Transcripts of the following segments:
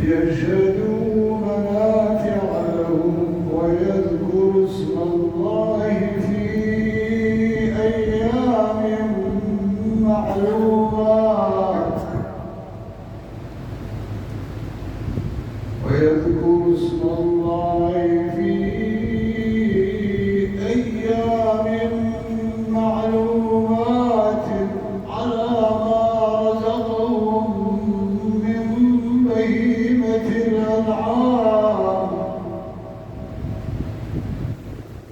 ليشهدوا منافع لهم ويذكروا اسم الله في أيام معلومات على ما رزقهم من بهيمة الأنعام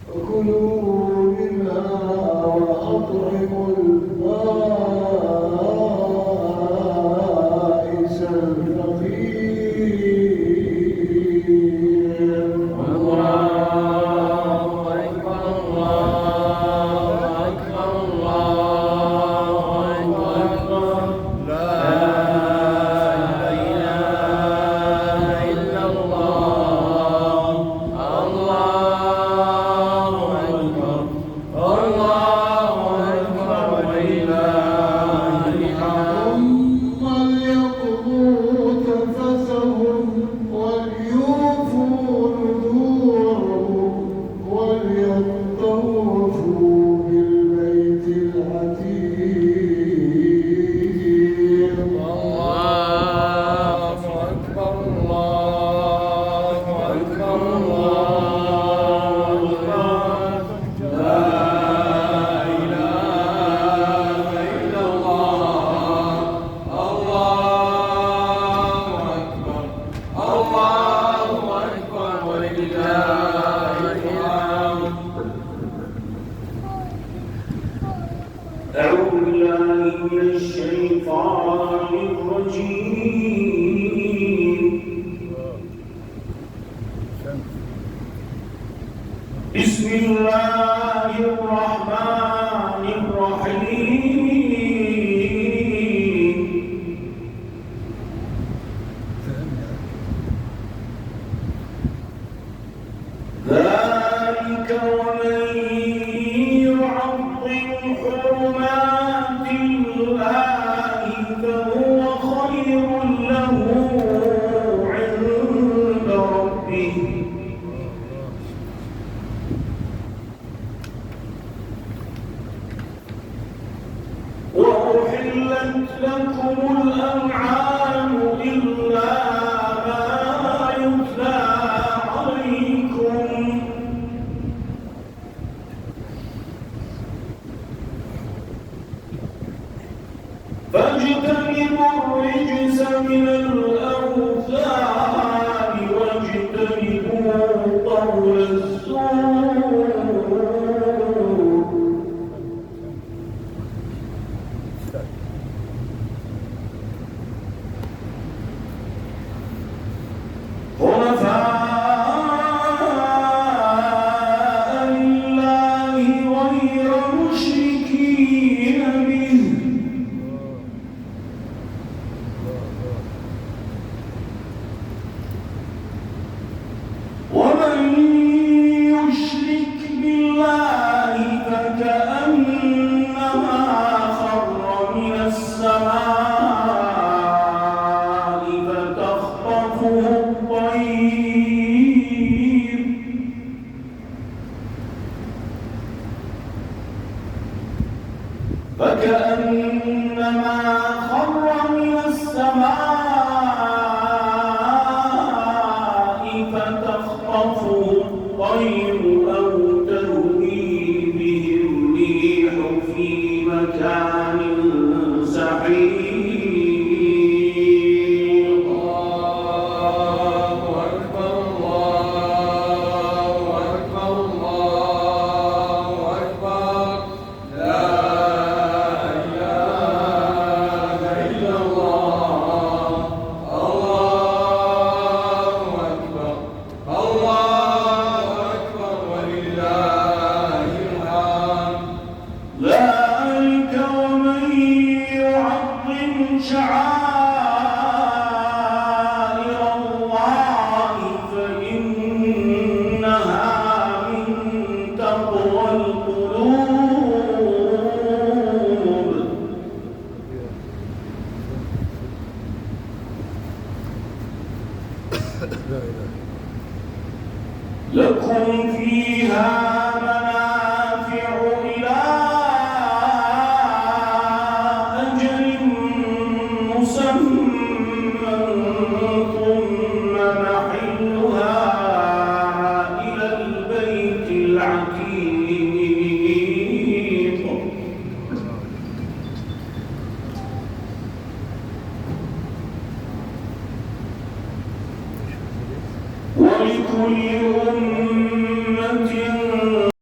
فكلوا منها وأطعموا البائس الفقير. الله أكبر الله أكبر الله أكبر لا إله إلا الله الله أكبر الله أكبر ولله الحمد. ثم ليقضوا تفثهم وليوفوا نذورهم وليطوفوا بالبيت العتيق. الله أكبر الله أكبر الله أكبر لا إله إلا الله الله أكبر الله أكبر ولله الحمد. أعوذ بالله من الشيطان الرجيم. بسم الله الرحمن الرحيم. ذلك ومن يعظم حرمات الله فهو خير له عند ربه. وأحلت لكم الأنعام إلا ما يتلى عليكم فاجتنبوا الرجس من الأوثان واجتنبوا قول الزور. حنفاء لله غير مشركين به ومن يشرك بالله فكأنما خر من السماء فتخطفه الطير فكأنما خر من السماء فتخطفه لكم فيها منافع إلى أجل مسمى ثم محلها إلى البيت العتيق ولكل